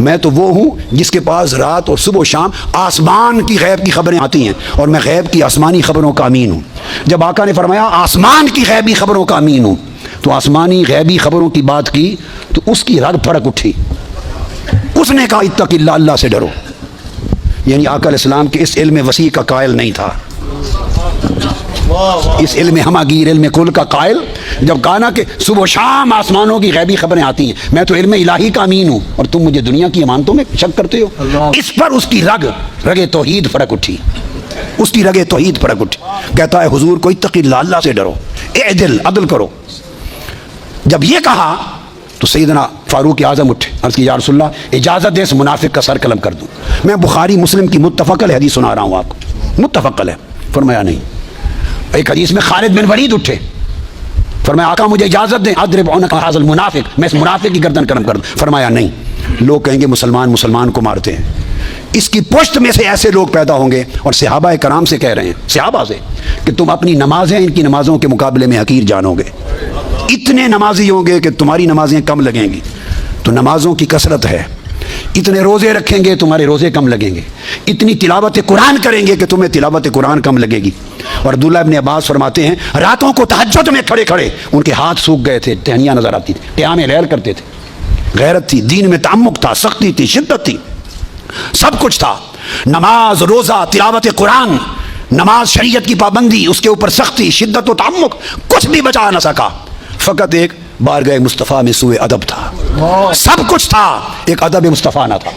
میں تو وہ ہوں جس کے پاس رات اور صبح و شام آسمان کی غیب کی خبریں آتی ہیں، اور میں غیب کی آسمانی خبروں کا امین ہوں۔ جب آقا نے فرمایا آسمان کی غیبی خبروں کا امین ہوں، تو آسمانی غیبی خبروں کی بات کی تو اس کی رگ پھڑک اٹھی۔ اس نے کہا اتق اللہ، اللہ سے ڈرو۔ یعنی آقا علیہ السلام کے اس علم وسیع کا قائل نہیں تھا، اس علم ہماگیر، علم کل کا قائل۔ جب کہا نا کہ صبح و شام آسمانوں کی غیبی خبریں آتی ہیں، میں تو علم الہی کا امین ہوں اور تم مجھے دنیا کی امانتوں میں شک کرتے ہو، اس پر اس کی رگ توحید پھڑک اٹھی، اس کی رگ توحید پھڑک اٹھی۔ کہتا ہے حضور کو اتق اللہ، اللہ سے ڈرو، اعدل، عدل کرو۔ جب یہ کہا تو سیدنا فاروق اعظم اٹھے، عرض کی یا رسول اللہ اجازت دے اس منافق کا سر قلم کر دوں۔ میں بخاری مسلم کی متفق علیہ حدیث سنا رہا ہوں آپ کو، متفق علیہ۔ فرمایا نہیں۔ ایک حدیث میں خالد بن ولید اٹھے، فرمایا آقا مجھے اجازت دیں اضرب عنق ھذا المنافق، میں اس منافق کی گردن قلم کر دوں۔ فرمایا نہیں، لوگ کہیں گے مسلمان کو مارتے ہیں۔ اس کی پشت میں سے ایسے لوگ پیدا ہوں گے، اور صحابہ کرام سے کہہ رہے ہیں، صحابہ سے، کہ تم اپنی نمازیں ان کی نمازوں کے مقابلے میں حقیر جانو گے۔ اتنے نمازی ہوں گے کہ تمہاری نمازیں کم لگیں گی، تو نمازوں کی کثرت ہے۔ اتنے روزے رکھیں گے تمہارے روزے کم لگیں گے، اتنی تلاوت قرآن کریں گے کہ تمہیں تلاوت قرآن کم لگے گی۔ اور عبداللہ ابن عباس فرماتے ہیں راتوں کو تہجد میں کھڑے کھڑے ان کے ہاتھ سوکھ گئے تھے، ٹہنیاں نظر آتی تھی، قیام لیل کرتے تھے۔ غیرت تھی، دین میں تعمق تھا، سختی تھی، شدت تھی، سب کچھ تھا۔ نماز، روزہ، تلاوت قرآن، نماز شریعت کی پابندی، اس کے اوپر سختی، شدت و تعمق، کچھ بھی بچا نہ سکا۔ فقط ایک بارگاہ مصطفیٰ میں سوء ادب تھا، سب کچھ تھا، ایک ادب مصطفیٰ نہ تھا۔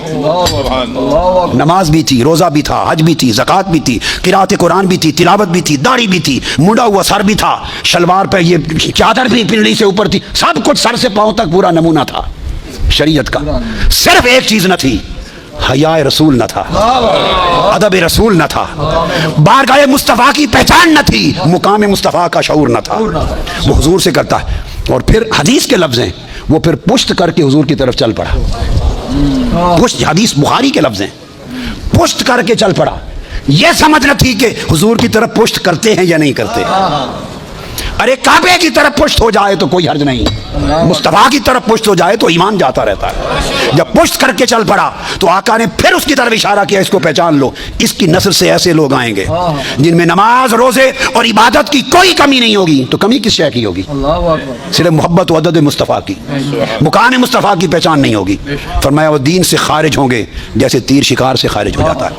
نماز بھی تھی، روزہ بھی تھا، حج بھی تھی، زکوٰۃ بھی تھی، قرأت قرآن بھی تھی، تلاوت بھی تھی، داڑھی بھی تھی، منڈا ہوا سر بھی تھا، شلوار پہ یہ چادر بھی پنڈلی سے اوپر تھی، سب کچھ سر سے پاؤں تک پورا نمونہ تھا شریعت کا۔ صرف ایک چیز نہ تھی، حیاء رسول نہ تھا، ادب رسول نہ تھا، بارگاہ مصطفیٰ کی پہچان نہ تھی، مقام مصطفیٰ کا شعور نہ تھا۔ وہ حضور سے کرتا ہے، اور پھر حدیث کے لفظ ہیں، وہ پھر پشت کر کے حضور کی طرف چل پڑا۔ پشت، حدیث بخاری کے لفظ ہیں، پشت کر کے چل پڑا۔ یہ سمجھ نہ تھی کہ حضور کی طرف پشت کرتے ہیں یا نہیں کرتے۔ ارے کعبے کی طرف پشت ہو جائے تو کوئی حرج نہیں، مصطفیٰ کی طرف پشت ہو جائے تو ایمان جاتا رہتا ہے۔ جب پشت کر کے چل پڑا تو آقا نے پھر اس کی طرف اشارہ کیا، اس کو پہچان لو، اس کی نسل سے ایسے لوگ آئیں گے جن میں نماز، روزے اور عبادت کی کوئی کمی نہیں ہوگی۔ تو کمی کس شے کی ہوگی؟ صرف محبت و عدد مصطفیٰ کی، مکان مصطفیٰ کی پہچان نہیں ہوگی۔ فرمایا وہ دین سے خارج ہوں گے جیسے تیر شکار سے خارج ہو جاتا ہے۔